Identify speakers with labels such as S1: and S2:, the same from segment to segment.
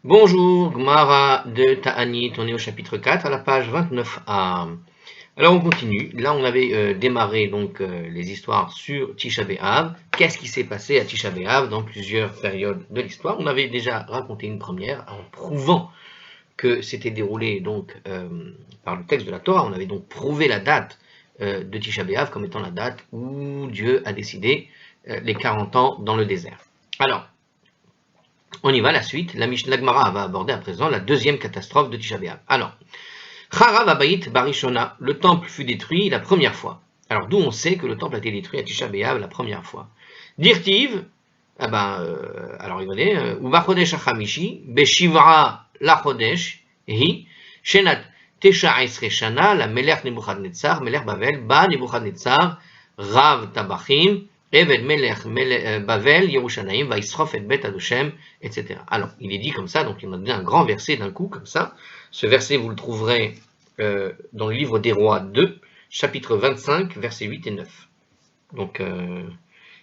S1: Bonjour, Gmara de Ta'anit, on est au chapitre 4 à la page 29a. Alors on continue, là on avait démarré donc les histoires sur Tisha B'Av. Qu'est-ce qui s'est passé à Tisha B'Av dans plusieurs périodes de l'histoire? On avait déjà raconté une première en prouvant que c'était déroulé donc par le texte de la Torah. On avait donc prouvé la date de Tisha B'Av comme étant la date où Dieu a décidé les 40 ans dans le désert. Alors, on y va, la suite. La Gemara va aborder à présent la deuxième catastrophe de Tisha B'Av. Alors, Charav Abayit Barishona, le temple fut détruit la première fois. Alors, d'où on sait que le temple a été détruit à Tisha B'Av la première fois? Dirtiv, alors il va dire, Uba Chodesh HaChamishi, Beshivra la Chodesh, Hi, Shenat Tesha Esre Shana, la Melech Nebuchadnezzar, Melech Bavel, Ba Nebuchadnezzar, Rav Tabachim, Eved Melech Bavel, Yerushalayim, Vaisrof et Bet Adoshem, etc. Alors, il est dit comme ça, donc il m'a donné un grand verset d'un coup, comme ça. Ce verset, vous le trouverez dans le livre des Rois 2, chapitre 25, versets 8 et 9. Donc,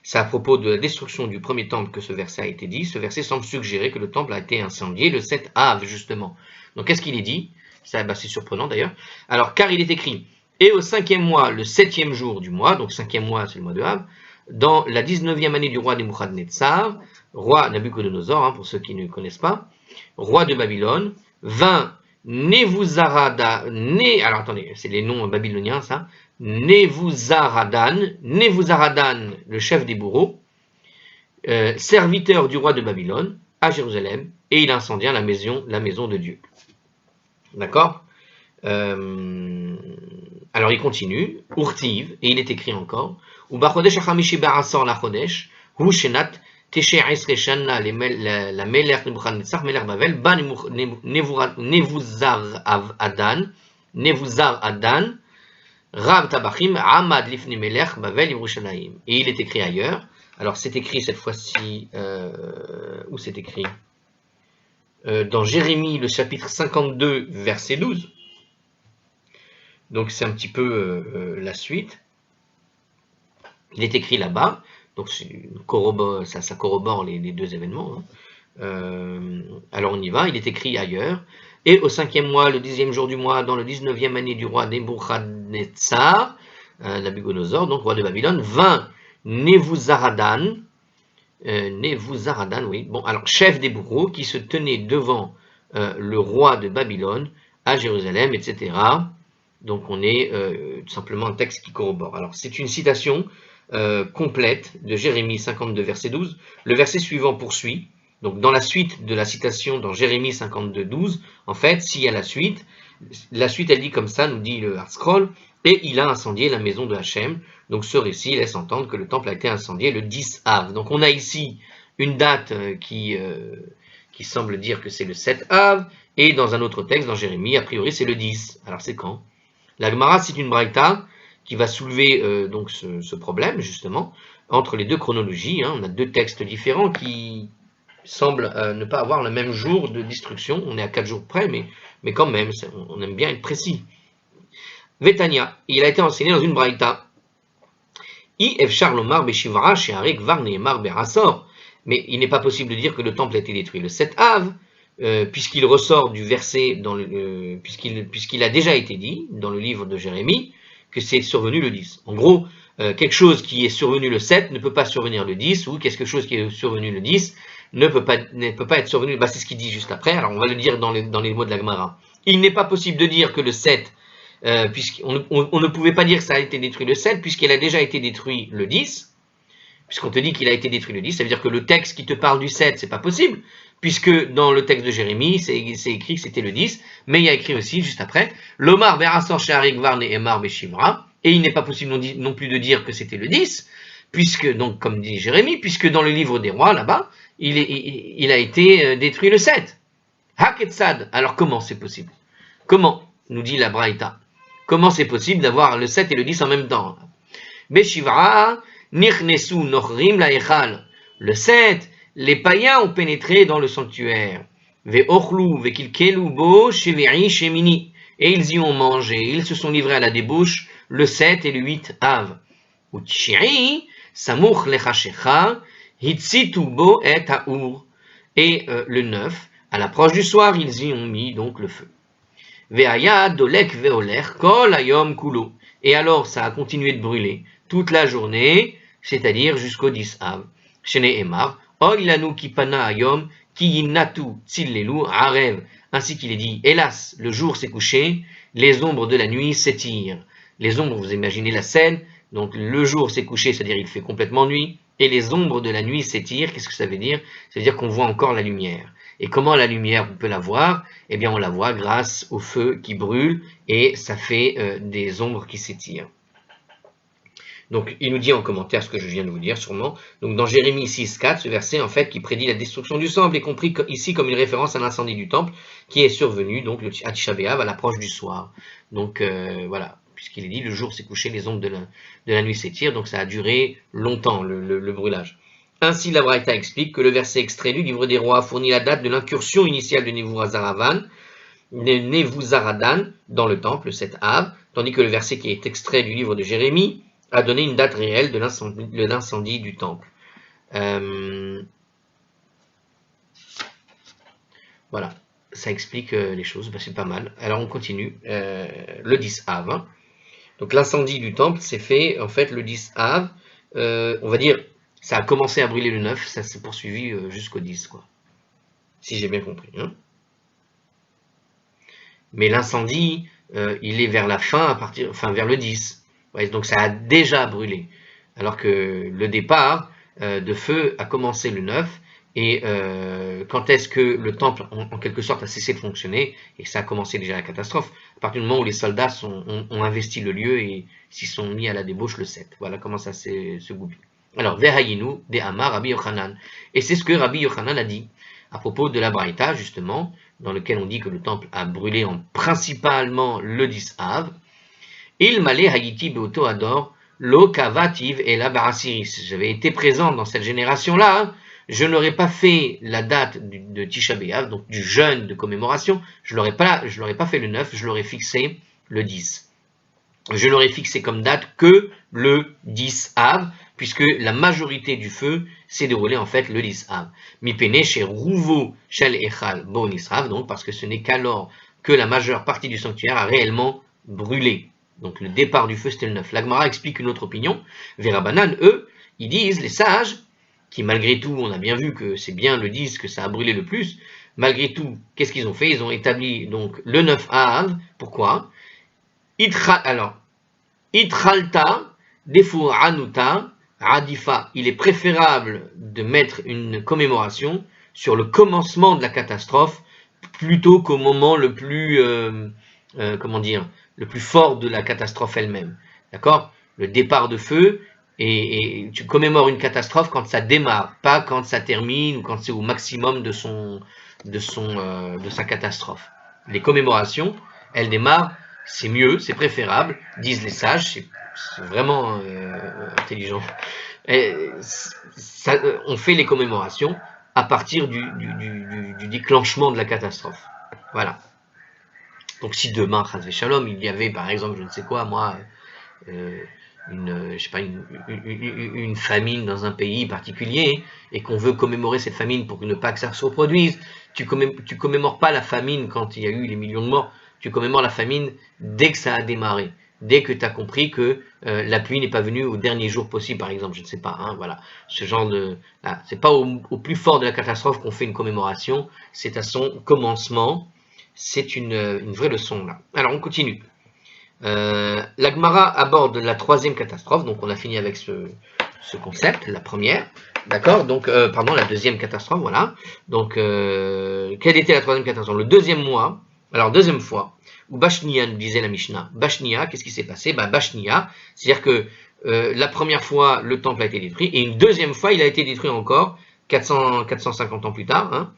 S1: c'est à propos de la destruction du premier temple que ce verset a été dit. Ce verset semble suggérer que le temple a été incendié le 7 Av, justement. Donc, qu'est-ce qu'il est dit? C'est surprenant d'ailleurs. Alors, car il est écrit, et au 5e mois, le 7e jour du mois, donc 5e mois, c'est le mois de Av, dans la 19e année du roi Nebuchadnezzar, roi Nabucodonosor, pour ceux qui ne connaissent pas, roi de Babylone, vint Nebuzaradan, alors attendez, c'est les noms babyloniens ça, Nebuzaradan, le chef des bourreaux, serviteur du roi de Babylone, à Jérusalem, et il incendia la maison de Dieu. D'accord? Alors il continue, Urtiv, et il est écrit encore, Ubachodesh achamishi ba'asor la chodesh, hu shenat teshe esre shana la melech Nebuchadnezzar melech Bavel, ba Nevuzar Adan, Rav Tabachim, Amad lifni melech Bavel Yerushalayim. Et il est écrit ailleurs, alors c'est écrit cette fois-ci, où c'est écrit? Dans Jérémie, le chapitre 52, verset 12. Donc c'est un petit peu la suite. Il est écrit là-bas, donc ça corrobore les deux événements. Alors on y va, il est écrit ailleurs. Et au 5e mois, le 10e jour du mois, dans le 19e année du roi Nebuchadnezzar, Nabucodonosor, donc roi de Babylone, vint Nebuzaradan, oui, bon, alors chef des bourreaux, qui se tenait devant le roi de Babylone, à Jérusalem, etc. Donc on est tout simplement un texte qui corrobore. Alors c'est une citation complète de Jérémie 52, verset 12. Le verset suivant poursuit. Donc dans la suite de la citation dans Jérémie 52, 12, en fait, s'il y a la suite elle dit comme ça, nous dit le Hartscroll, et il a incendié la maison de Hachem. Donc ce récit laisse entendre que le temple a été incendié le 10 Av. Donc on a ici une date qui semble dire que c'est le 7 Av, et dans un autre texte, dans Jérémie, a priori c'est le 10. Alors c'est quand? La Gemara cite une braïta qui va soulever donc ce problème, justement, entre les deux chronologies. On a deux textes différents qui semblent ne pas avoir le même jour de destruction. On est à 4 jours près, mais quand même, on aime bien être précis. Vetania, il a été enseigné dans une braïta. I efshar lomar beshivra she'arek var ne'emar berasor. Mais il n'est pas possible de dire que le temple a été détruit le 7 Av, puisqu'il ressort du verset, puisqu'il a déjà été dit dans le livre de Jérémie, que c'est survenu le 10. En gros, quelque chose qui est survenu le 7 ne peut pas survenir le 10, ou quelque chose qui est survenu le 10 ne peut pas être survenu, c'est ce qu'il dit juste après, alors on va le dire dans les mots de la Gemara. Il n'est pas possible de dire que le 7, puisqu'on ne pouvait pas dire que ça a été détruit le 7, puisqu'il a déjà été détruit le 10, puisqu'on te dit qu'il a été détruit le 10, ça veut dire que le texte qui te parle du 7, c'est pas possible, puisque dans le texte de Jérémie, c'est écrit que c'était le 10, mais il y a écrit aussi, juste après, Lomar Berasor She'arik Varne Emar Beshivra, et il n'est pas possible non plus de dire que c'était le 10, puisque, donc, comme dit Jérémie, puisque dans le livre des rois, là-bas, il a été détruit le 7. Haketsad, alors comment c'est possible? Comment, nous dit la Braïta, comment c'est possible d'avoir le 7 et le 10 en même temps? Beshivra, Nichnesu Nochrim Laechal, le 7, les païens ont pénétré dans le sanctuaire. Ve'ochlu ve'kilkelu bo shevei shemini. Et ils y ont mangé. Ils se sont livrés à la débauche le 7 et le 8 Av. Utshiri samuch lechashecha hitzitu bo et haur. Et le 9, À l'approche du soir, ils y ont mis donc le feu. Ve'aya dolek ve'oler kol hayom kulo. Et alors, ça a continué de brûler toute la journée, c'est-à-dire jusqu'au 10 Av. Shene Emar, Oy lanu kipana hayom, ki yinnatu tzillelu arev. Ainsi qu'il est dit, hélas, le jour s'est couché, les ombres de la nuit s'étirent. Les ombres, vous imaginez la scène, donc le jour s'est couché, c'est-à-dire il fait complètement nuit, et les ombres de la nuit s'étirent. Qu'est-ce que ça veut dire? Ça veut dire qu'on voit encore la lumière. Et comment la lumière, on peut la voir? Eh bien, on la voit grâce au feu qui brûle, et ça fait des ombres qui s'étirent. Donc, il nous dit en commentaire ce que je viens de vous dire, sûrement. Donc, dans Jérémie 6,4, ce verset, en fait, qui prédit la destruction du temple, est compris ici comme une référence à l'incendie du temple, qui est survenu, donc, à Tisha B'Av, à l'approche du soir. Donc, voilà, puisqu'il est dit, le jour s'est couché, les ombres de la nuit s'étirent, donc ça a duré longtemps, le brûlage. Ainsi, la Braïta explique que le verset extrait du livre des rois fournit la date de l'incursion initiale de Nebuzaradan dans le temple, le 7 Av, tandis que le verset qui est extrait du livre de Jérémie a donné une date réelle de l'incendie du temple. Voilà, ça explique les choses, c'est pas mal. Alors on continue, le 10 Av. Hein. Donc l'incendie du temple s'est fait, en fait, le 10 Av, on va dire, ça a commencé à brûler le 9, ça s'est poursuivi jusqu'au 10, quoi. Si j'ai bien compris. Hein. Mais l'incendie, il est vers la fin, vers le 10. Ouais, donc ça a déjà brûlé. Alors que le départ de feu a commencé le 9. Et quand est-ce que le temple, en quelque sorte, a cessé de fonctionner, et ça a commencé déjà la catastrophe, à partir du moment où les soldats ont investi le lieu et s'y sont mis à la débauche le 7. Voilà comment ça se goupille. Alors, Verhayinu, de Amar, Rabbi Yochanan. Et c'est ce que Rabbi Yochanan a dit à propos de la Braïta, justement, dans lequel on dit que le temple a brûlé principalement le 10 Av. Il m'allait Hayiti Beoto Ador, Lo Kavativ et la Barasiris. J'avais été présent dans cette génération-là. Hein. Je n'aurais pas fait la date de Tisha B'Av, donc du jeûne de commémoration. Je l'aurais pas fait le 9, je l'aurais fixé le 10. Je l'aurais fixé comme date que le 10 Av, puisque la majorité du feu s'est déroulé en fait le 10 Av. Mipene chez Rouvo Shel Echal Bon Israv, donc parce que ce n'est qu'alors que la majeure partie du sanctuaire a réellement brûlé. Donc le départ du feu c'était le 9. L'Agmara explique une autre opinion. Verabanan, eux, ils disent, les sages, qui malgré tout, on a bien vu que c'est bien le 10 que ça a brûlé le plus, malgré tout, qu'est-ce qu'ils ont fait? Ils ont établi donc le 9 Av. Pourquoi? Itralta, Defur Anuta, Radifa. Il est préférable de mettre une commémoration sur le commencement de la catastrophe plutôt qu'au moment le plus, le plus fort de la catastrophe elle-même. D'accord? Le départ de feu, et tu commémores une catastrophe quand ça démarre, pas quand ça termine ou quand c'est au maximum de sa catastrophe. Les commémorations, elles démarrent. C'est mieux, c'est préférable, disent les sages, c'est vraiment intelligent. On fait les commémorations à partir du déclenchement de la catastrophe. Voilà. Donc si demain, Chas Shalom, il y avait par exemple, je ne sais quoi, moi, une famine dans un pays particulier et qu'on veut commémorer cette famine pour ne pas que ça se reproduise, tu commémores pas la famine quand il y a eu les millions de morts, tu commémores la famine dès que ça a démarré, dès que tu as compris que la pluie n'est pas venue au dernier jour possible, par exemple, je ne sais pas, hein, voilà, ce genre de... c'est pas au plus fort de la catastrophe qu'on fait une commémoration, c'est à son commencement, c'est une vraie leçon là. Alors on continue. La Gemara aborde la troisième catastrophe, donc on a fini avec ce concept, la première, d'accord, donc, la deuxième catastrophe, voilà, donc, quelle était la troisième catastrophe? Le deuxième mois, alors deuxième fois, où Bashnia nous disait la Mishnah, Bashnia, qu'est-ce qui s'est passé? Bashnia, c'est-à-dire que la première fois, le temple a été détruit, et une deuxième fois, il a été détruit encore, 450 ans plus tard, hein,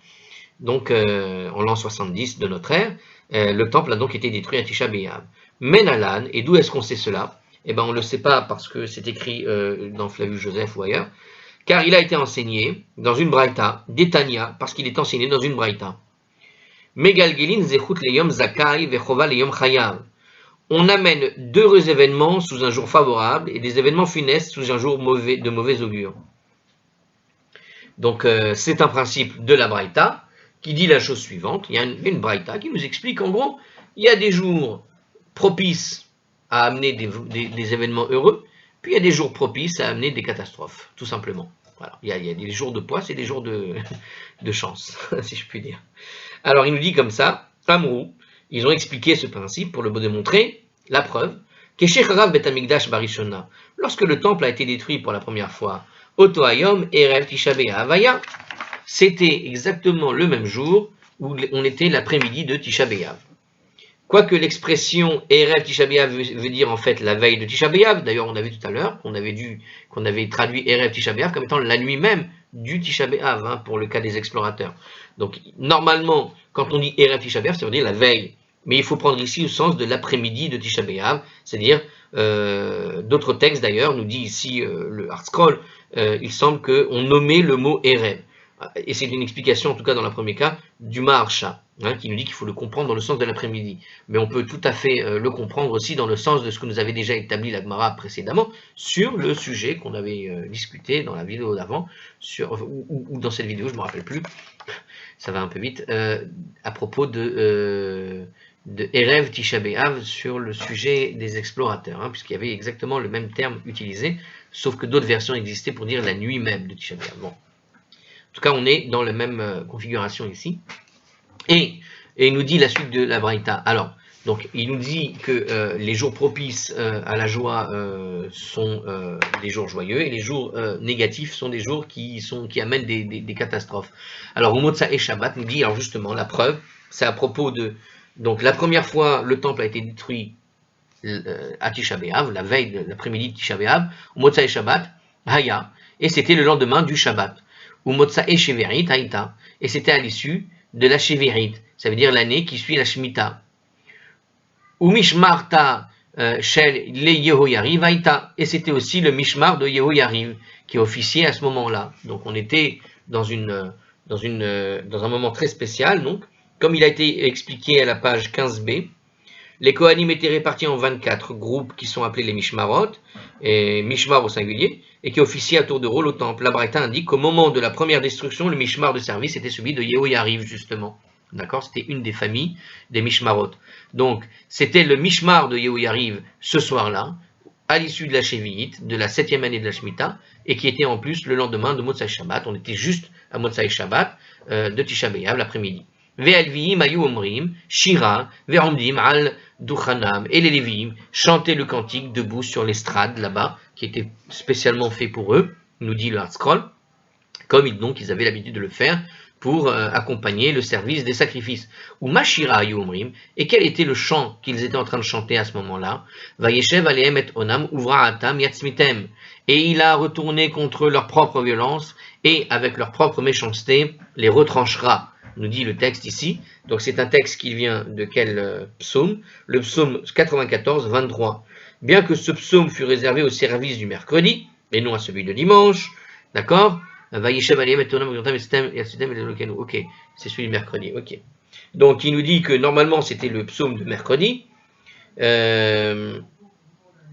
S1: donc en l'an 70 de notre ère, le temple a donc été détruit à Tisha B'Av. Menalan, et d'où est-ce qu'on sait cela? Eh bien, on ne le sait pas parce que c'est écrit dans Flavius Joseph ou ailleurs, car il a été enseigné dans une braïta, d'Etania, parce qu'il est enseigné dans une braïta. Megalgelin zechut leyom zakai vechova leyom chayav. On amène d'heureux événements sous un jour favorable et des événements funestes sous un jour de mauvais augure. Donc, c'est un principe de la braïta qui dit la chose suivante. Il y a une braïta qui nous explique en gros, il y a des jours propices à amener des événements heureux, puis il y a des jours propices à amener des catastrophes, tout simplement. Voilà. Il y a des jours de poisse et des jours de chance, si je puis dire. Alors il nous dit comme ça, Amrou, ils ont expliqué ce principe pour le démontrer, la preuve, lorsque le temple a été détruit pour la première fois, Otoayom Erev Tisha B'Av, c'était exactement le même jour où on était l'après-midi de Tisha B'Av. Quoique l'expression Erev Tisha B'Av veut dire en fait la veille de Tisha B'Av, d'ailleurs on a vu tout à l'heure qu'on avait traduit Erev Tisha B'Av comme étant la nuit même du Tisha B'Av, pour le cas des explorateurs. Donc normalement, quand on dit Erev Tisha B'Av, ça veut dire la veille. Mais il faut prendre ici au sens de l'après-midi de Tisha B'Av, c'est-à-dire, d'autres textes d'ailleurs, nous dit ici le ArtScroll, il semble qu'on nommait le mot Erev. Et c'est une explication, en tout cas dans le premier cas, du Maharsha, qui nous dit qu'il faut le comprendre dans le sens de l'après-midi. Mais on peut tout à fait le comprendre aussi dans le sens de ce que nous avait déjà établi la Gemara précédemment, sur le sujet qu'on avait discuté dans la vidéo d'avant, ou dans cette vidéo, je ne me rappelle plus, ça va un peu vite, à propos de Erev Tisha B'Av sur le sujet des explorateurs, puisqu'il y avait exactement le même terme utilisé, sauf que d'autres versions existaient pour dire la nuit même de Tisha B'Av. Bon. En tout cas, on est dans la même configuration ici. Et il nous dit la suite de la Braïta. Alors, donc, il nous dit que les jours propices à la joie sont des jours joyeux, et les jours négatifs sont des jours qui amènent des catastrophes. Alors, Umotsa et Shabbat nous dit, alors justement, la preuve, c'est à propos de... Donc, la première fois, le temple a été détruit à Tisha B'Av, la veille de l'après-midi de Tisha B'Av, Umotsa et Shabbat, Haya, et c'était le lendemain du Shabbat. Umotsa et Sheverit, Haïta, et c'était à l'issue de la Sheverit, ça veut dire l'année qui suit la Shemitah. Umishmarta Shel le Yehoyariv Haïta, et c'était aussi le Mishmar de Yehoyariv qui officiait à ce moment-là. Donc on était dans un moment très spécial, donc, comme il a été expliqué à la page 15b, les Kohanim étaient répartis en 24 groupes qui sont appelés les Mishmarot, et Mishmar au singulier, et qui officiaient à tour de rôle au temple. La Braïta indique qu'au moment de la première destruction, le Mishmar de service était celui de Yehoyariv, justement. D'accord? C'était une des familles des Mishmarot. Donc, c'était le Mishmar de Yehoyariv ce soir-là, à l'issue de la Shevi'it, de la 7e année de la Shemitah, et qui était en plus le lendemain de Motzai Shabbat. On était juste à Motzai Shabbat de Tisha B'Av l'après-midi. Ve'alviim ayu omrim, shira, ve'omdim al duchanam, et les Lévi'im chantaient le cantique debout sur l'estrade là-bas, qui était spécialement fait pour eux, nous dit le ArtScroll, comme ils avaient l'habitude de le faire pour accompagner le service des sacrifices. Ou mashira ayu omrim, et quel était le chant qu'ils étaient en train de chanter à ce moment-là? Vayeshev alehem et onam uvra'atam yatzmitem, et il a retourné contre leur propre violence, et avec leur propre méchanceté, les retranchera, nous dit le texte ici. Donc c'est un texte qui vient de quel psaume? Le psaume 94, 23. Bien que ce psaume fût réservé au service du mercredi, et non à celui de dimanche, d'accord? Ok, c'est celui du mercredi, ok. Donc il nous dit que normalement c'était le psaume de mercredi.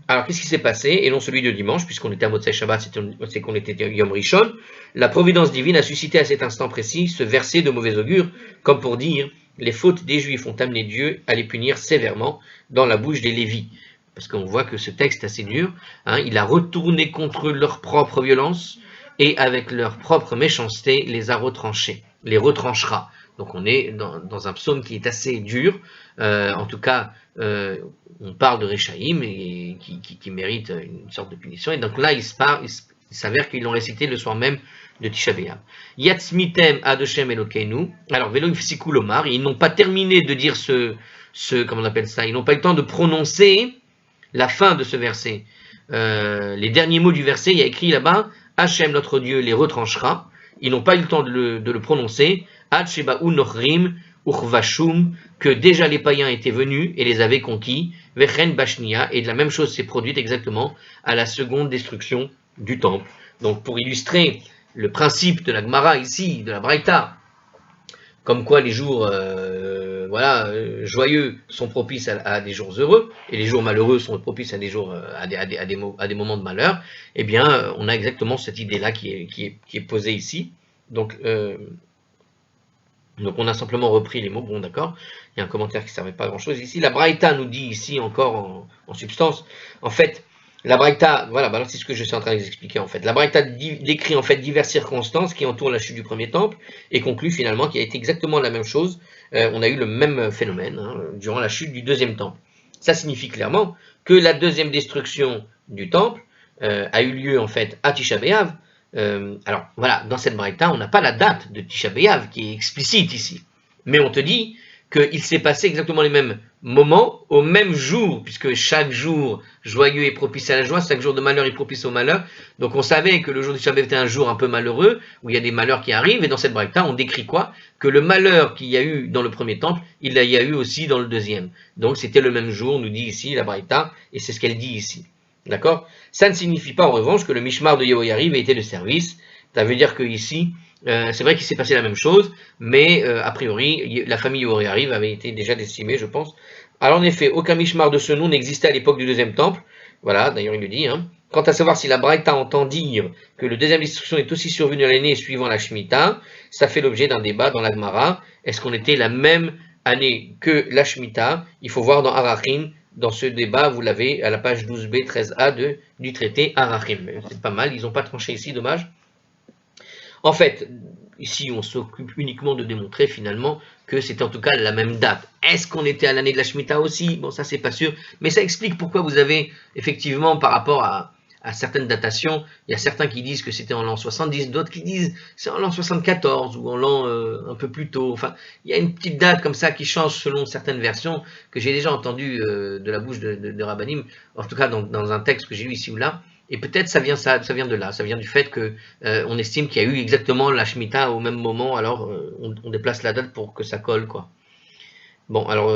S1: Alors, qu'est-ce qui s'est passé? Et non celui de dimanche, puisqu'on était à Motzai Shabbat, c'est qu'on était Yom Rishon. La providence divine a suscité à cet instant précis ce verset de mauvais augure, comme pour dire, les fautes des Juifs ont amené Dieu à les punir sévèrement dans la bouche des Lévis. Parce qu'on voit que ce texte est assez dur, il a retourné contre leur propre violence, et avec leur propre méchanceté, les a retranchés, les retranchera. Donc on est dans un psaume qui est assez dur, en tout cas, on parle de Rechaïm et qui mérite une sorte de punition. Et donc là, il s'avère qu'ils l'ont récité le soir même de Tisha B'Av. Yatzmitem Adoshem Elokeinu. Alors, Velo Ifsiku Lomar, ils n'ont pas terminé de dire comment on appelle ça, ils n'ont pas eu le temps de prononcer la fin de ce verset. Les derniers mots du verset, il y a écrit là-bas, Hachem, notre Dieu, les retranchera. Ils n'ont pas eu le temps de le prononcer. Ad Sheba'u Nochrim Urvashum, que déjà les païens étaient venus et les avaient conquis, Vechen Bashnia, et de la même chose s'est produite exactement à la seconde destruction du temple. Donc pour illustrer le principe de la Gemara ici, de la Braïta, comme quoi les jours joyeux sont propices à des jours heureux, et les jours malheureux sont propices à des jours à des moments de malheur, eh bien on a exactement cette idée-là qui est posée ici. Donc Donc on a simplement repris les mots, bon d'accord, il y a un commentaire qui ne servait pas à grand chose ici. La Braïta nous dit ici encore en substance, en fait, la Braïta, voilà, bah c'est ce que je suis en train de vous expliquer en fait. La Braïta décrit en fait diverses circonstances qui entourent la chute du premier temple et conclut finalement qu'il a été exactement la même chose, on a eu le même phénomène durant la chute du deuxième temple. Ça signifie clairement que la deuxième destruction du temple a eu lieu en fait à Tisha B'Av. Alors voilà, dans cette braïta, on n'a pas la date de Tisha B'Av qui est explicite ici, mais on te dit qu'il s'est passé exactement les mêmes moments au même jour, puisque chaque jour joyeux est propice à la joie, chaque jour de malheur est propice au malheur. Donc on savait que le jour du Tisha B'Av était un jour un peu malheureux, où il y a des malheurs qui arrivent, et dans cette braïta, on décrit quoi? Que le malheur qu'il y a eu dans le premier temple, il y a eu aussi dans le deuxième. Donc c'était le même jour, nous dit ici la braïta, et c'est ce qu'elle dit ici. D'accord? Ça ne signifie pas en revanche que le Mishmar de Yehoyariv ait été de service. Ça veut dire qu'ici, c'est vrai qu'il s'est passé la même chose, mais a priori, la famille Yehoyariv avait été déjà décimée, je pense. Alors en effet, aucun Mishmar de ce nom n'existait à l'époque du deuxième temple. Voilà, d'ailleurs il le dit. Quant à savoir si la Braïta entend dire que le deuxième destruction est aussi survenu à l'année suivant la Shemitah, ça fait l'objet d'un débat dans la Gemara. Est-ce qu'on était la même année que la Shemitah? Il faut voir dans Arachin. Dans ce débat, vous l'avez à la page 12b, 13a du traité Arachim. C'est pas mal, ils n'ont pas tranché ici, dommage. En fait, ici, on s'occupe uniquement de démontrer finalement que c'était en tout cas la même date. Est-ce qu'on était à l'année de la Shemitah aussi? Bon, ça, c'est pas sûr. Mais ça explique pourquoi vous avez, effectivement, par rapport à certaines datations, il y a certains qui disent que c'était en l'an 70, d'autres qui disent c'est en l'an 74 ou en l'an un peu plus tôt. Enfin, il y a une petite date comme ça qui change selon certaines versions que j'ai déjà entendues de la bouche de Rabbanim, en tout cas dans un texte que j'ai lu ici ou là. Et peut-être ça vient de là, ça vient du fait que on estime qu'il y a eu exactement la Shemitah au même moment, alors on déplace la date pour que ça colle, quoi. Bon, alors,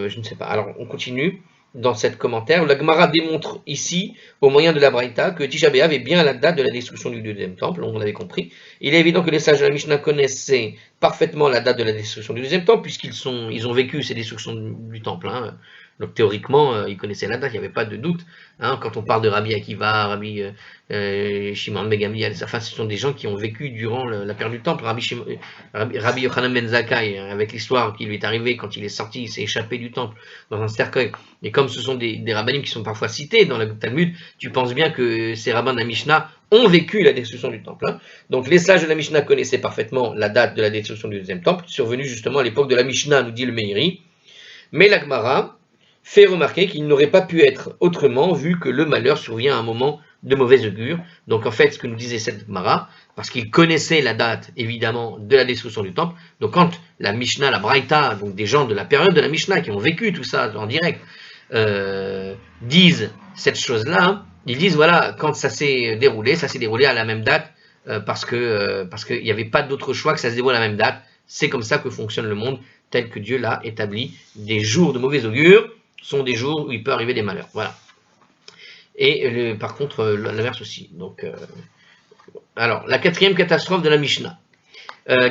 S1: je ne sais pas. Alors, on continue dans cette commentaire. La Gemara démontre ici, au moyen de la Braïta, que Tisha B'Av est bien la date de la destruction du deuxième temple, on l'avait compris. Il est évident que les sages de la Mishnah connaissaient parfaitement la date de la destruction du deuxième temple, puisqu'ils ont vécu ces destructions du temple. Donc théoriquement, ils connaissaient la date, il n'y avait pas de doute. Quand on parle de Rabbi Akiva, Rabbi Shimon ben Gamliel, enfin, ce sont des gens qui ont vécu durant la période du temple. Rabbi Yochanan ben Zakkai, avec l'histoire qui lui est arrivée quand il est sorti, il s'est échappé du temple dans un cercueil. Et comme ce sont des rabbinim qui sont parfois cités dans le Talmud, tu penses bien que ces rabbins de la Mishnah ont vécu la destruction du temple. Donc les sages de la Mishnah connaissaient parfaitement la date de la destruction du deuxième temple, survenue justement à l'époque de la Mishnah, nous dit le Meiri. Mais la Gemara fait remarquer qu'il n'aurait pas pu être autrement vu que le malheur survient à un moment de mauvaise augure. Donc en fait, ce que nous disait cette Gemara, parce qu'il connaissait la date évidemment de la destruction du temple, donc quand la Mishnah, la Braïta, donc des gens de la période de la Mishnah qui ont vécu tout ça en direct, disent cette chose-là, ils disent voilà, quand ça s'est déroulé à la même date, parce qu'il n'y avait pas d'autre choix que ça se déroule à la même date. C'est comme ça que fonctionne le monde, tel que Dieu l'a établi. Des jours de mauvais augure sont des jours où il peut arriver des malheurs. Voilà. Et par contre, l'inverse aussi. Donc, alors, la quatrième catastrophe de la Mishnah,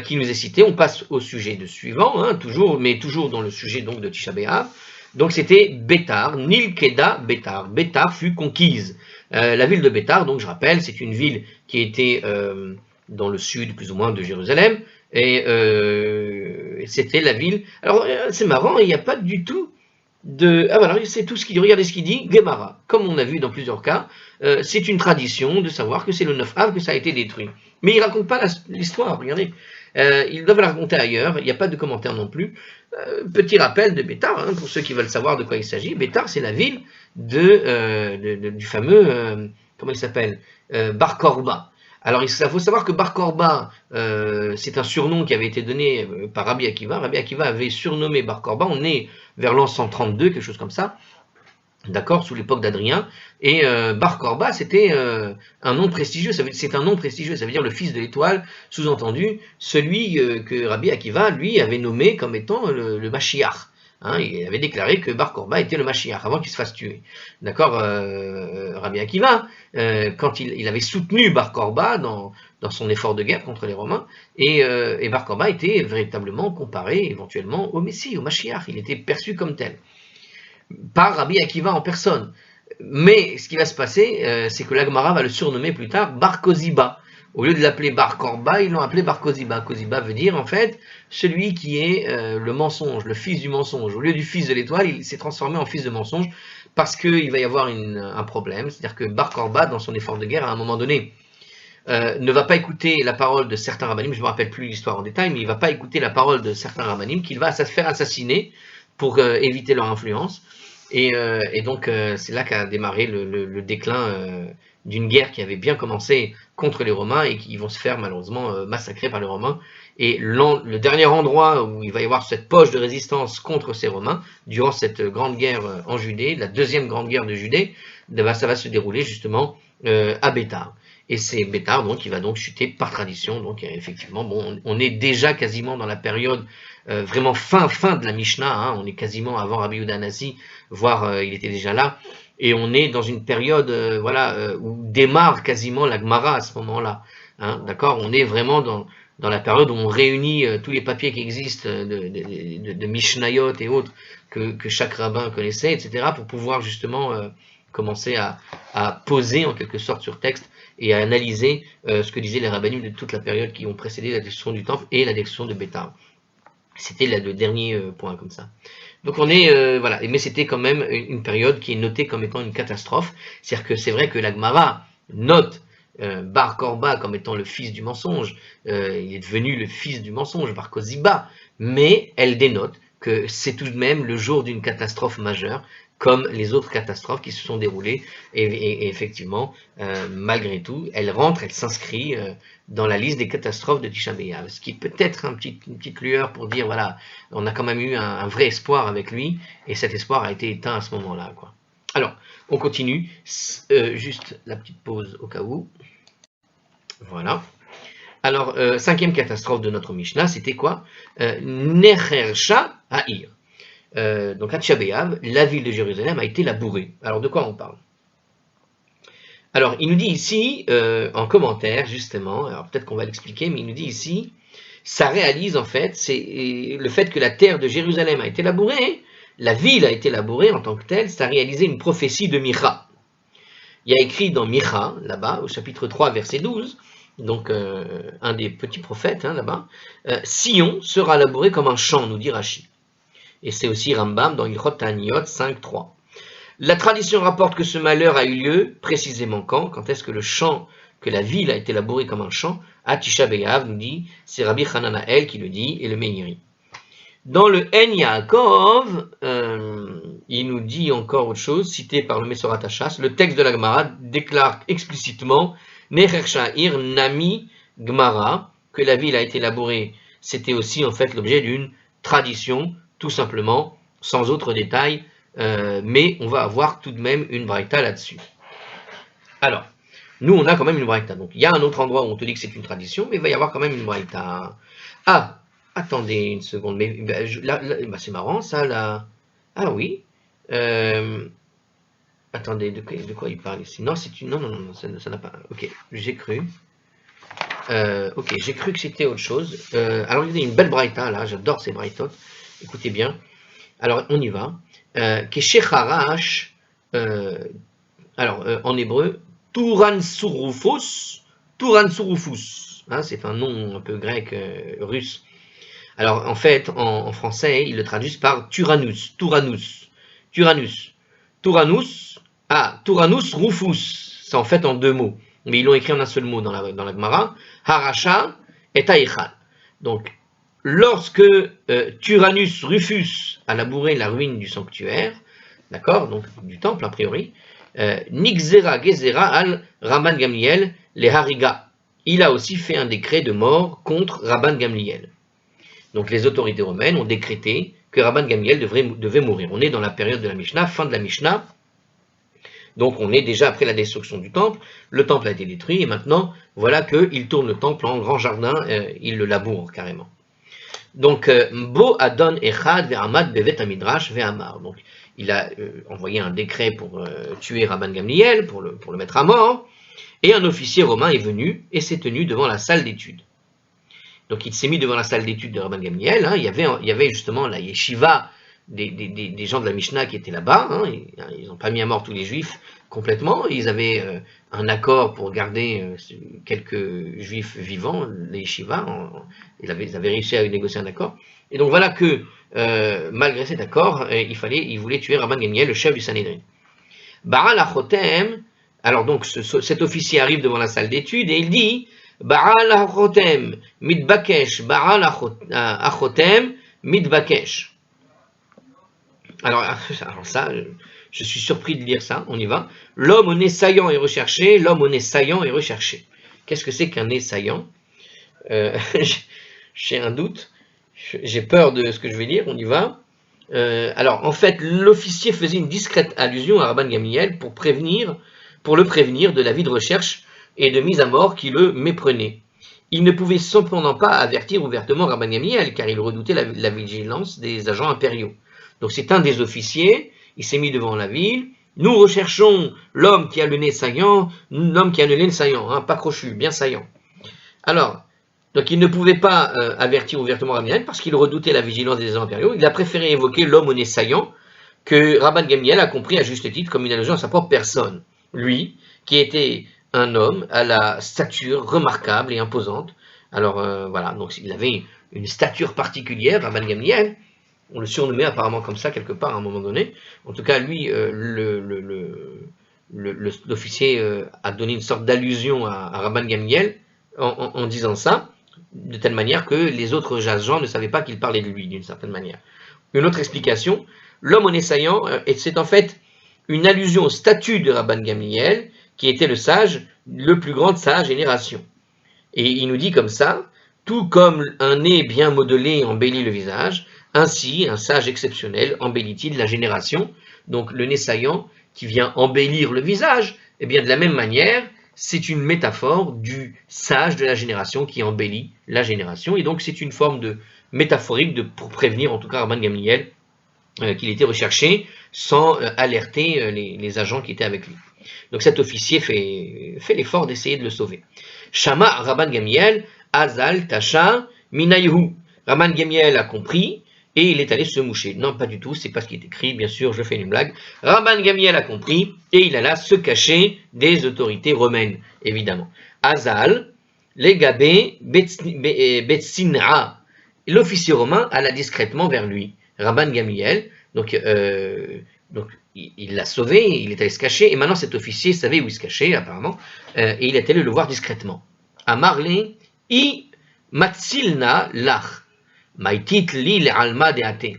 S1: qui nous est citée, on passe au sujet suivant, toujours dans le sujet donc, de Tisha B'Av. Donc c'était Bétar, Nilkeda Bétar. Bétar fut conquise. La ville de Bétar, donc je rappelle, c'est une ville qui était dans le sud plus ou moins de Jérusalem. Et c'était la ville. Alors c'est marrant, il n'y a pas du tout voilà, c'est tout ce qu'il dit. Regardez ce qu'il dit, Gemara. Comme on a vu dans plusieurs cas, c'est une tradition de savoir que c'est le 9 av que ça a été détruit. Mais il ne raconte pas l'histoire, regardez. Ils doivent la raconter ailleurs, il n'y a pas de commentaire non plus. Petit rappel de Bétar, pour ceux qui veulent savoir de quoi il s'agit. Bétar, c'est la ville du fameux, comment il s'appelle, Bar Korba. Alors, il faut savoir que Bar Korba, c'est un surnom qui avait été donné par Rabbi Akiva. Rabbi Akiva avait surnommé Bar Korba, on est vers l'an 132, quelque chose comme ça, d'accord, sous l'époque d'Adrien. Et Bar Korba, c'était un nom prestigieux, c'est un nom prestigieux, ça veut dire le fils de l'étoile, sous-entendu, celui que Rabbi Akiva, lui, avait nommé comme étant le Mashiach. Il avait déclaré que Bar Korba était le Mashiach avant qu'il se fasse tuer. D'accord, Rabbi Akiva, quand il avait soutenu Bar Korba dans son effort de guerre contre les Romains, et Bar Korba était véritablement comparé éventuellement au Messie, au Mashiach. Il était perçu comme tel, par Rabbi Akiva en personne. Mais ce qui va se passer, c'est que la Gemara va le surnommer plus tard Bar Koziba, Au lieu de l'appeler Bar Korba, ils l'ont appelé Bar Koziba. Koziba veut dire en fait celui qui est le mensonge, le fils du mensonge. Au lieu du fils de l'étoile, il s'est transformé en fils de mensonge parce qu'il va y avoir un problème. C'est-à-dire que Bar Korba, dans son effort de guerre, à un moment donné, ne va pas écouter la parole de certains rabbanim, je ne me rappelle plus l'histoire en détail, mais il ne va pas écouter la parole de certains rabbanim, qu'il va se faire assassiner pour éviter leur influence. Et donc, c'est là qu'a démarré le déclin d'une guerre qui avait bien commencé contre les Romains et qui vont se faire malheureusement massacrer par les Romains. Et le dernier endroit où il va y avoir cette poche de résistance contre ces Romains, durant cette grande guerre en Judée, la deuxième grande guerre de Judée, ça va se dérouler justement à Béthar. Et c'est Béthar donc qui va donc chuter par tradition. Donc effectivement, bon, on est déjà quasiment dans la période vraiment fin de la Mishnah. Hein, on est quasiment avant Rabbi Yehuda Hanassi, voire il était déjà là. Et on est dans une période où démarre quasiment la Gemara à ce moment-là. Hein, d'accord, on est vraiment dans la période où on réunit tous les papiers qui existent de Mishnayot et autres que chaque rabbin connaissait, etc., pour pouvoir justement commencer à poser en quelque sorte sur texte et à analyser ce que disaient les rabbinim de toute la période qui ont précédé la destruction du temple et la destruction de Béthar. C'était le dernier point comme ça. Donc on est, voilà, mais c'était quand même une période qui est notée comme étant une catastrophe. C'est-à-dire que c'est vrai que la Gemara note Bar Korba comme étant le fils du mensonge, il est devenu le fils du mensonge, Bar Koziba, mais elle dénote que c'est tout de même le jour d'une catastrophe majeure, comme les autres catastrophes qui se sont déroulées, et effectivement, malgré tout, elle rentre, elle s'inscrit dans la liste des catastrophes de Tisha B'Av, ce qui peut être une petite lueur pour dire, voilà, on a quand même eu un vrai espoir avec lui, et cet espoir a été éteint à ce moment-là, quoi. Alors, on continue, juste la petite pause au cas où. Voilà. Alors, cinquième catastrophe de notre Mishnah, c'était quoi? Nechersha Ha'ir. Donc à Tisha B'Av, la ville de Jérusalem a été labourée. Alors de quoi on parle? Alors il nous dit ici, en commentaire justement, alors peut-être qu'on va l'expliquer, mais il nous dit ici, ça réalise en fait, c'est le fait que la terre de Jérusalem a été labourée, la ville a été labourée en tant que telle, ça a réalisé une prophétie de Micha. Il y a écrit dans Micha, là-bas, au chapitre 3, verset 12, donc un des petits prophètes, hein, là-bas, Sion sera labouré comme un champ, nous dit Rashi. Et c'est aussi Rambam dans Ilchot Ta'aniyot 5.3. La tradition rapporte que ce malheur a eu lieu précisément quand est-ce que le champ, que la ville a été labourée comme un champ, à Tisha B'Av, nous dit, c'est Rabbi Hananael qui le dit, et le Meiri. Dans le En Yaakov, il nous dit encore autre chose, cité par le Mesorat Hachas, le texte de la Gemara déclare explicitement Necher Sha'ir Nami Gemara, que la ville a été labourée, c'était aussi en fait l'objet d'une tradition, tout simplement, sans autre détail, mais on va avoir tout de même une braïta là-dessus. Alors, nous on a quand même une braïta, donc il y a un autre endroit où on te dit que c'est une tradition, mais il va y avoir quand même une braïta. Ah, attendez une seconde, mais là, c'est marrant ça, là. Ah oui. Attendez, de quoi il parle ici? Non, c'est une. Non, ça n'a pas. Ok, j'ai cru. Ok, j'ai cru que c'était autre chose. Alors il y a une belle braïta là, j'adore ces braïtotes. Écoutez bien. Alors on y va. Keshecharash, en hébreu, Turansurufus, hein, c'est un nom un peu grec, russe. Alors en fait, en français, ils le traduisent par Turanus Rufus, c'est en fait en deux mots, mais ils l'ont écrit en un seul mot dans la Gemara, Harasha et Taïchal. Donc, lorsque Tyrannus Rufus a labouré la ruine du sanctuaire, d'accord, donc du temple a priori, Nixera Gezera al Rabban Gamliel les Hariga. Il a aussi fait un décret de mort contre Rabban Gamliel. Donc les autorités romaines ont décrété que Rabban Gamliel devait mourir. On est dans la période de la Mishnah, fin de la Mishnah. Donc on est déjà après la destruction du temple. Le temple a été détruit et maintenant, voilà qu'il tourne le temple en grand jardin, il le laboure carrément. Donc, Bo Adon Echad Ve'amad Bevet Amidrash Ve'amar. Donc, il a envoyé un décret pour tuer Rabban Gamliel, pour le mettre à mort, et un officier romain est venu et s'est tenu devant la salle d'études. Donc, il s'est mis devant la salle d'études de Rabban Gamliel. Hein, il y avait justement la yeshiva des gens de la Mishnah qui étaient là-bas. Hein, ils n'ont pas mis à mort tous les juifs complètement. Ils avaient un accord pour garder quelques juifs vivants, les yeshivas. Ils avaient réussi à négocier un accord. Et donc voilà que, malgré cet accord, ils voulaient tuer Rabban Gamliel, le chef du Sanhédrin. Baal Achotem, alors donc cet officier arrive devant la salle d'études et il dit Baal Achotem mitbakesh, Baal Achotem mitbakesh. Alors ça, je suis surpris de lire ça, on y va. L'homme au nez saillant est recherché, l'homme au nez saillant est recherché. Qu'est-ce que c'est qu'un nez saillant? J'ai un doute, j'ai peur de ce que je vais lire, on y va. Alors, en fait, l'officier faisait une discrète allusion à Rabban Gamliel pour le prévenir de l'avis de recherche et de mise à mort qui le méprenait. Il ne pouvait cependant pas avertir ouvertement Rabban Gamliel, car il redoutait la vigilance des agents impériaux. Donc c'est un des officiers, il s'est mis devant la ville. Nous recherchons l'homme qui a le nez saillant, hein, pas crochu, bien saillant. Alors, donc il ne pouvait pas avertir ouvertement Rabban Gamliel parce qu'il redoutait la vigilance des agents impériaux. Il a préféré évoquer l'homme au nez saillant que Rabban Gamliel a compris à juste titre comme une allusion à sa propre personne. Lui, qui était un homme à la stature remarquable et imposante. Alors voilà, donc il avait une stature particulière, Rabban Gamliel. On le surnommait apparemment comme ça quelque part à un moment donné. En tout cas, lui, l'officier a donné une sorte d'allusion à Rabban Gamliel en disant ça, de telle manière que les autres agents ne savaient pas qu'il parlait de lui, d'une certaine manière. Une autre explication, l'homme au nez saillant, c'est en fait une allusion au statut de Rabban Gamliel, qui était le sage, le plus grand de sa génération. Et il nous dit comme ça, tout comme un nez bien modelé embellit le visage, ainsi un sage exceptionnel embellit-il la génération. Donc le nez saillant qui vient embellir le visage, et bien de la même manière, c'est une métaphore du sage de la génération qui embellit la génération. Et donc c'est une forme de métaphorique pour prévenir en tout cas Rabban Gamliel qu'il était recherché sans alerter les agents qui étaient avec lui. Donc cet officier fait l'effort d'essayer de le sauver. Shama Rabban Gamliel, Azal Tasha Minayu. Rabban Gamliel a compris et il est allé se moucher. Non, pas du tout, c'est pas ce qui est écrit, bien sûr, je fais une blague. Rabban Gamliel a compris et il alla se cacher des autorités romaines, évidemment. Azal, Legabé, Betsin'a. L'officier romain alla discrètement vers lui. Rabban Gamliel, donc il l'a sauvé, il est allé se cacher, et maintenant cet officier savait où il se cachait, apparemment, et il est allé le voir discrètement. Amarle, I matsilna lach, maitit li le alma deate.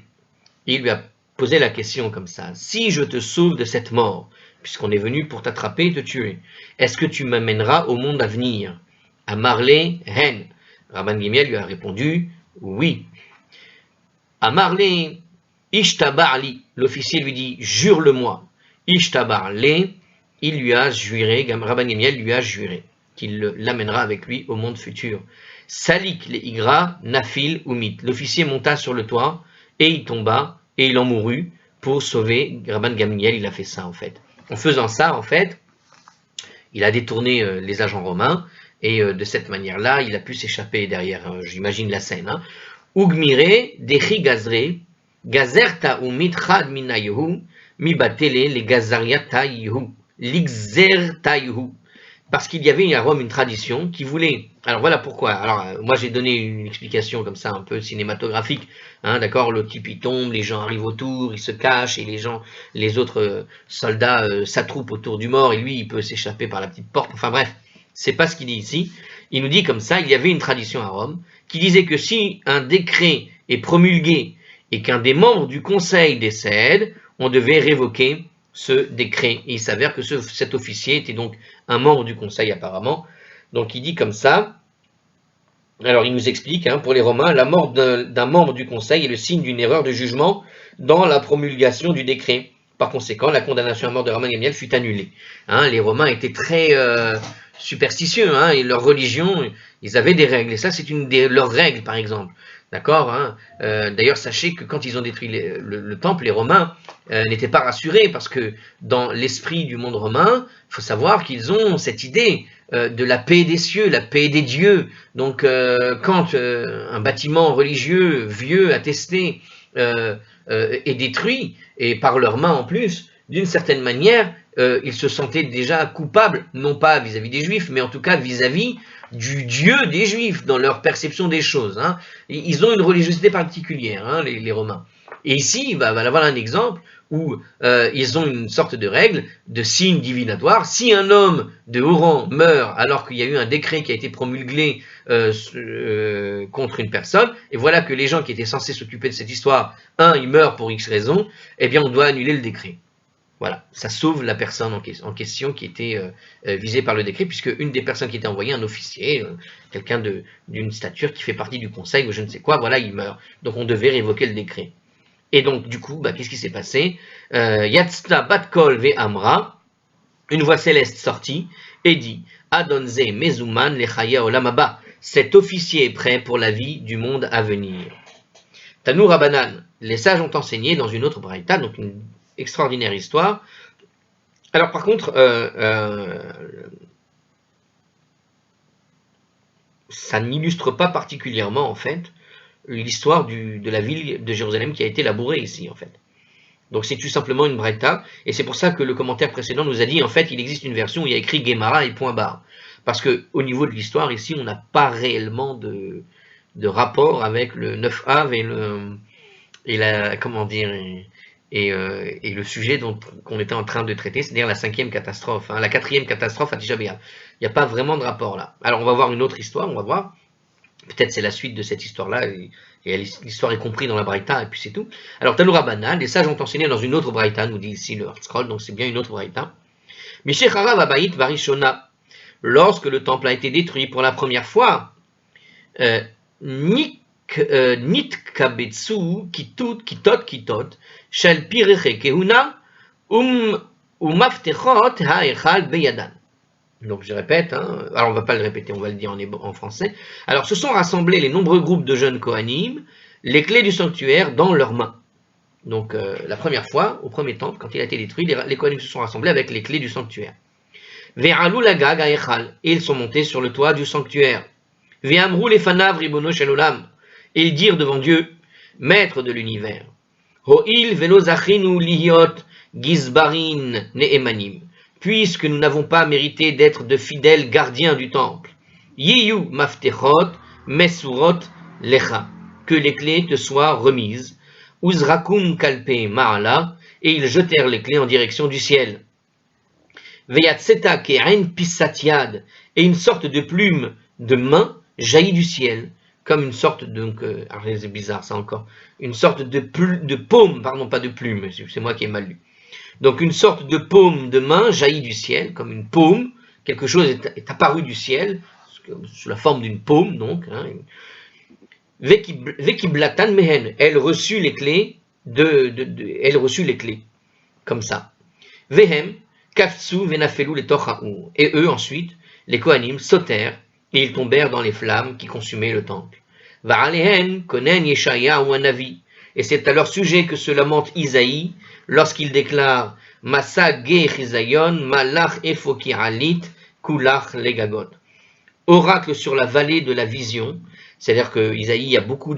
S1: Il lui a posé la question comme ça. Si je te sauve de cette mort, puisqu'on est venu pour t'attraper et te tuer, est-ce que tu m'amèneras au monde à venir? Amarle, hen. Rabban Gamliel lui a répondu, oui. Amarle, ishtabarli. L'officier lui dit, jure-le-moi. Ishtabarle, il lui a juré, Rabban Gamliel lui a juré qu'il l'amènera avec lui au monde futur. Salik le igra, nafil umit. L'officier monta sur le toit et il tomba et il en mourut pour sauver Rabban Gamliel. Il a fait ça en fait. En faisant ça en fait, il a détourné les agents romains et de cette manière-là, il a pu s'échapper derrière, j'imagine la scène. Hein. Ugmire, dechi gazre, gazerta umit chad minayehu, mi batele le gazariatayehu, l'ixertayehu. Parce qu'il y avait à Rome une tradition qui voulait... Alors voilà pourquoi. Alors moi j'ai donné une explication comme ça un peu cinématographique. Hein, d'accord, le type il tombe, les gens arrivent autour, ils se cachent et les autres soldats s'attroupent autour du mort et lui il peut s'échapper par la petite porte. Enfin bref, c'est pas ce qu'il dit ici. Il nous dit comme ça, il y avait une tradition à Rome qui disait que si un décret est promulgué et qu'un des membres du conseil décède, on devait révoquer ce décret. Et il s'avère que cet officier était donc un membre du conseil apparemment. Donc il dit comme ça, alors il nous explique, hein, pour les Romains, la mort d'un membre du conseil est le signe d'une erreur de jugement dans la promulgation du décret. Par conséquent, la condamnation à mort de Rabban Gamliel fut annulée. Hein, les Romains étaient très superstitieux, hein, et leur religion, ils avaient des règles, et ça c'est une de leurs règles par exemple. D'accord, hein. D'ailleurs, sachez que quand ils ont détruit le temple, les Romains n'étaient pas rassurés parce que dans l'esprit du monde romain, il faut savoir qu'ils ont cette idée de la paix des cieux, la paix des dieux. Donc, quand un bâtiment religieux, vieux, attesté, est détruit, et par leurs mains en plus, d'une certaine manière, ils se sentaient déjà coupables, non pas vis-à-vis des Juifs, mais en tout cas vis-à-vis du Dieu des Juifs, dans leur perception des choses. Hein. Ils ont une religiosité particulière, hein, les Romains. Et ici, voilà un exemple où ils ont une sorte de règle, de signe divinatoire. Si un homme de haut rang meurt alors qu'il y a eu un décret qui a été promulgué contre une personne, et voilà que les gens qui étaient censés s'occuper de cette histoire, il meurt pour X raison, eh bien on doit annuler le décret. Voilà, ça sauve la personne en question qui était visée par le décret, puisque une des personnes qui était envoyée, un officier, quelqu'un d'une stature qui fait partie du conseil ou je ne sais quoi, voilà, il meurt. Donc on devait révoquer le décret. Et donc, du coup, qu'est-ce qui s'est passé? Yatzta Batkol ve Amra, une voix céleste sortit et dit Adonze Mezuman lechaya olamaba, cet officier est prêt pour la vie du monde à venir. Tanu Rabanan, les sages ont enseigné dans une autre braïta, donc une extraordinaire histoire. Alors, par contre, ça n'illustre pas particulièrement, en fait, l'histoire de la ville de Jérusalem qui a été labourée ici, en fait. Donc c'est tout simplement une braïta, et c'est pour ça que le commentaire précédent nous a dit, en fait, il existe une version où il y a écrit Gemara et point barre. Parce que au niveau de l'histoire, ici, on n'a pas réellement de rapport avec le 9 Av et le sujet qu'on était en train de traiter, c'est-à-dire la 5e catastrophe, la 4e catastrophe à Tisha B'Av. Il n'y a pas vraiment de rapport là. Alors on va voir une autre histoire, on va voir. Peut-être c'est la suite de cette histoire-là, et l'histoire est comprise dans la Braïta, et puis c'est tout. Alors, Tanu Rabanan, les sages ont enseigné dans une autre Braïta, nous dit ici le Scroll, donc c'est bien une autre Braïta. Mishech Harav Abayit Varishona, lorsque le temple a été détruit pour la première fois, Nitkabetsu Kitot, Shel Pireche Kehuna, Umaftechot Ha'echal Beyadan. Donc je répète, alors on ne va pas le répéter, on va le dire en français. Alors se sont rassemblés les nombreux groupes de jeunes Kohanim, les clés du sanctuaire dans leurs mains. Donc la première fois, au premier temple, quand il a été détruit, les Kohanim se sont rassemblés avec les clés du sanctuaire. Ve'alu lagag ha'echal, et ils sont montés sur le toit du sanctuaire. Ve'amru lefanav ribono shel olam, et ils dirent devant Dieu, maître de l'univers, Ho'il velo zachinu lihiot gizbarin ne'emanim, puisque nous n'avons pas mérité d'être de fidèles gardiens du temple. Yiyu maftechot mesurot lecha, que les clés te soient remises. Uzrakum kalpe ma'ala, et ils jetèrent les clés en direction du ciel. Veyatseta ke'en pisatiad, et une sorte de plume de main jaillit du ciel, comme une sorte de, alors c'est bizarre ça encore, une sorte de paume, pardon, pas de plume, c'est moi qui ai mal lu. Donc une sorte de paume de main jaillit du ciel, comme une paume, quelque chose est apparu du ciel, sous la forme d'une paume, donc. Vekiblatan mehen, elle reçut les clés, elle reçut les clés, comme ça. Vehem, kafsu venafelu les tochaou, et eux ensuite, les Kohanim sautèrent, et ils tombèrent dans les flammes qui consumaient le temple. Va'alehen konen Yeshaya ou Anavi, et c'est à leur sujet que se lamente Isaïe, lorsqu'il déclare Masa ge chizayon malach efoki alit kulach legagot. Oracle sur la vallée de la vision, c'est-à-dire que Isaïe, il y a beaucoup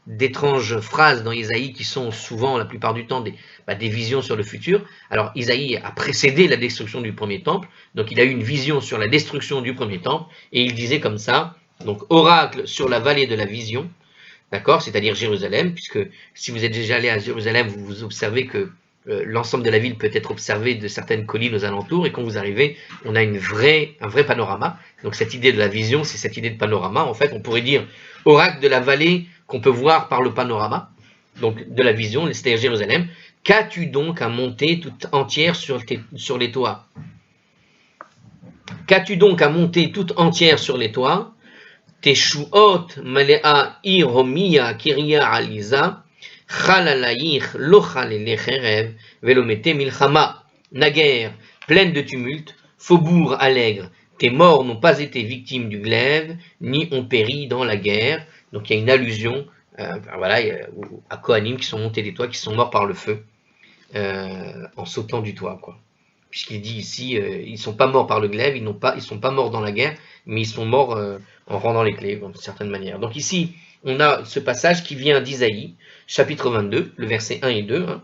S1: d'étranges phrases dans Isaïe qui sont souvent, la plupart du temps, des visions sur le futur. Alors Isaïe a précédé la destruction du premier temple, donc il a eu une vision sur la destruction du premier temple, et il disait comme ça, donc oracle sur la vallée de la vision, d'accord, c'est-à-dire Jérusalem, puisque si vous êtes déjà allé à Jérusalem, vous observez que l'ensemble de la ville peut être observé de certaines collines aux alentours, et quand vous arrivez, on a un vrai panorama. Donc cette idée de la vision, c'est cette idée de panorama. En fait, on pourrait dire oracle de la vallée qu'on peut voir par le panorama, donc de la vision, c'est-à-dire Jérusalem. Qu'as-tu donc à monter toute entière sur les toits? Qu'as-tu donc à monter toute entière sur les toits? Teshuot malea iromia kiria aliza Chalalayich lochalelecherev velomete milchama. Naguère, pleine de tumulte, faubourg allègre, tes morts n'ont pas été victimes du glaive, ni ont péri dans la guerre. Donc il y a une allusion à Kohanim qui sont montés des toits, qui sont morts par le feu, en sautant du toit, quoi. Puisqu'il dit ici, ils ne sont pas morts par le glaive, ils ne sont pas morts dans la guerre, mais ils sont morts en rendant les clés, d'une certaine manière. Donc ici, on a ce passage qui vient d'Isaïe, chapitre 22, le verset 1 et 2. Hein.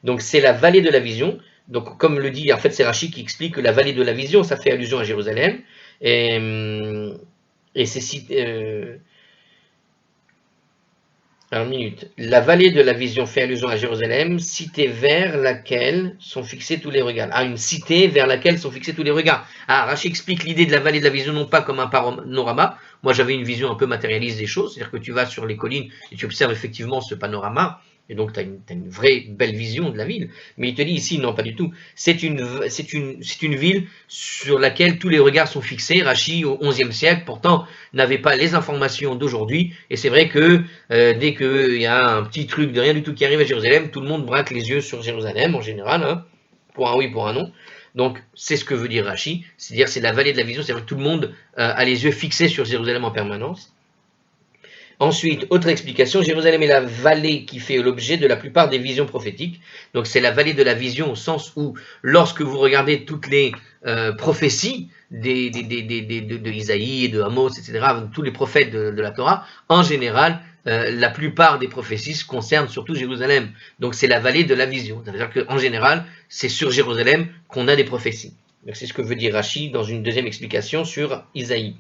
S1: Donc c'est la vallée de la vision. Donc comme le dit, en fait c'est Rachi qui explique que la vallée de la vision, ça fait allusion à Jérusalem. Et c'est alors, une minute. La vallée de la vision fait allusion à Jérusalem, cité vers laquelle sont fixés tous les regards. Ah, une cité vers laquelle sont fixés tous les regards. Ah, Rachi explique l'idée de la vallée de la vision non pas comme un panorama. Moi, j'avais une vision un peu matérialiste des choses, c'est-à-dire que tu vas sur les collines et tu observes effectivement ce panorama, et donc tu as une vraie belle vision de la ville. Mais il te dit ici, non, pas du tout. C'est une ville sur laquelle tous les regards sont fixés. Rachi, au XIe siècle, pourtant, n'avait pas les informations d'aujourd'hui. Et c'est vrai que dès qu'il y a un petit truc de rien du tout qui arrive à Jérusalem, tout le monde braque les yeux sur Jérusalem, en général, hein, pour un oui, pour un non. Donc, c'est ce que veut dire Rachi. C'est-à-dire, c'est la vallée de la vision. C'est-à-dire que tout le monde a les yeux fixés sur Jérusalem en permanence. Ensuite, autre explication, Jérusalem est la vallée qui fait l'objet de la plupart des visions prophétiques. Donc c'est la vallée de la vision au sens où, lorsque vous regardez toutes les prophéties de Isaïe et de Amos, etc., tous les prophètes de la Torah, en général, la plupart des prophéties concernent surtout Jérusalem. Donc c'est la vallée de la vision. Ça veut dire qu'en général, c'est sur Jérusalem qu'on a des prophéties. C'est ce que veut dire Rachi dans une deuxième explication sur Isaïe.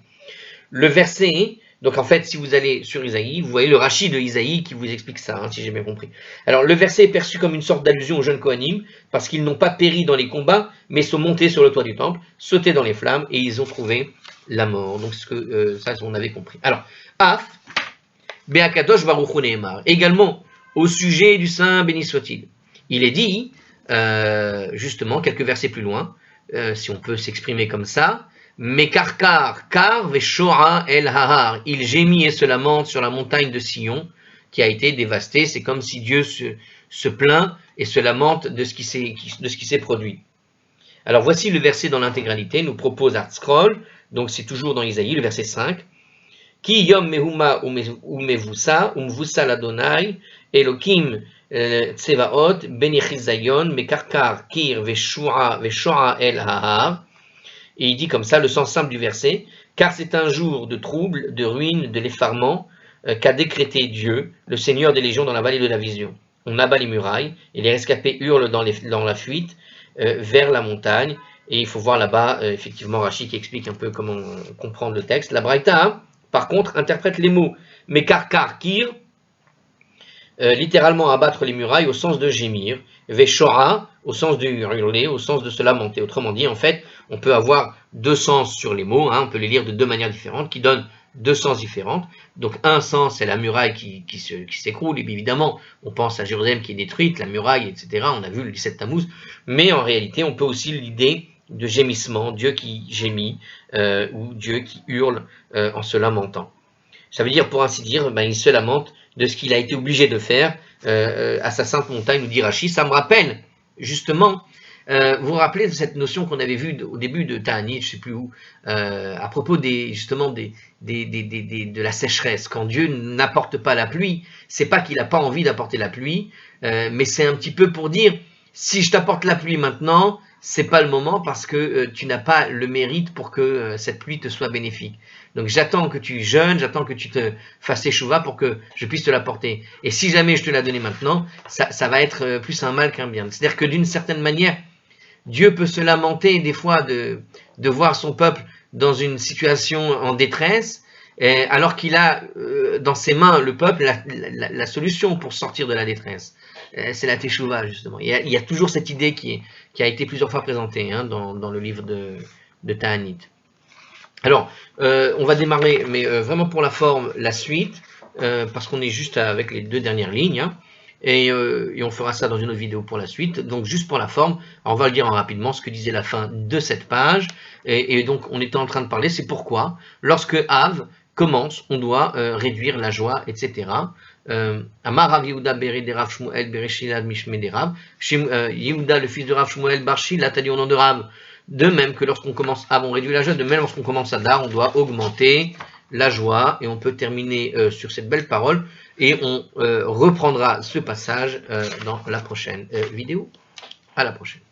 S1: Le verset... Donc en fait, si vous allez sur Isaïe, vous voyez le Rachi de Isaïe qui vous explique ça, hein, si j'ai bien compris. Alors le verset est perçu comme une sorte d'allusion aux jeunes Kohanim, parce qu'ils n'ont pas péri dans les combats, mais sont montés sur le toit du temple, sautés dans les flammes, et ils ont trouvé la mort. Donc ça, on avait compris. Alors, Af, Be'akadosh Baruch Hu Nehemar, également au sujet du Saint, béni soit-il. Il est dit, justement, quelques versets plus loin, si on peut s'exprimer comme ça, mais kar veshora el hahar, il gémit et se lamente sur la montagne de Sion qui a été dévastée. C'est comme si Dieu se plaint et se lamente de ce qui s'est produit. Alors voici le verset dans l'intégralité, nous propose Artscroll, donc c'est toujours dans Isaïe, le verset 5. Ki yom mehuma umevusa ladonai Elokim tsevaot ben yechizayon mekarkar kir veshora el hahar. Et il dit comme ça, le sens simple du verset, car c'est un jour de trouble, de ruine, de l'effarement qu'a décrété Dieu, le Seigneur des légions dans la vallée de la vision. On abat les murailles, et les rescapés hurlent dans la fuite vers la montagne, et il faut voir là-bas, effectivement, Rachi qui explique un peu comment comprendre le texte. La Braïta, par contre, interprète les mots Mekar Kir, littéralement abattre les murailles au sens de gémir, Veshora au sens de hurler, au sens de se lamenter. Autrement dit, en fait, on peut avoir deux sens sur les mots, hein, on peut les lire de deux manières différentes, qui donnent deux sens différents. Donc un sens, c'est la muraille qui s'écroule, et bien évidemment, on pense à Jérusalem qui est détruite, la muraille, etc. On a vu le 17 Tammuz, mais en réalité, on peut aussi l'idée de gémissement, Dieu qui gémit, ou Dieu qui hurle en se lamentant. Ça veut dire, pour ainsi dire, il se lamente de ce qu'il a été obligé de faire à sa sainte montagne, nous dit Rachi. Ça me rappelle, justement, vous vous rappelez de cette notion qu'on avait vue au début de Ta'anit, je ne sais plus où, à propos de la sécheresse. Quand Dieu n'apporte pas la pluie, c'est pas qu'il n'a pas envie d'apporter la pluie, mais c'est un petit peu pour dire, si je t'apporte la pluie maintenant, c'est pas le moment parce que tu n'as pas le mérite pour que cette pluie te soit bénéfique. Donc j'attends que tu jeûnes, j'attends que tu te fasses échouva pour que je puisse te l'apporter. Et si jamais je te la donne maintenant, ça va être plus un mal qu'un bien. C'est-à-dire que d'une certaine manière, Dieu peut se lamenter des fois de voir son peuple dans une situation en détresse, alors qu'il a dans ses mains, le peuple, la solution pour sortir de la détresse. C'est la teshuva, justement. Il y a toujours cette idée qui a été plusieurs fois présentée dans le livre de Ta'anit. Alors, on va démarrer, mais vraiment pour la forme, la suite, parce qu'on est juste avec les deux dernières lignes, et on fera ça dans une autre vidéo pour la suite. Donc, juste pour la forme, on va le dire rapidement, ce que disait la fin de cette page, et donc on était en train de parler, c'est pourquoi, lorsque Av commence, on doit réduire la joie, etc. Amar Rav Yehuda Beri de Rav Shmuel Bereshilad Mishme de Rav. Yehuda, le fils de Rav Shmuel Barshi, l'a dit au nom de Rav. De même que lorsqu'on commence Av, on réduit la joie, de même lorsqu'on commence Adar, on doit augmenter la joie. Et on peut terminer sur cette belle parole. Et on reprendra ce passage dans la prochaine vidéo. À la prochaine.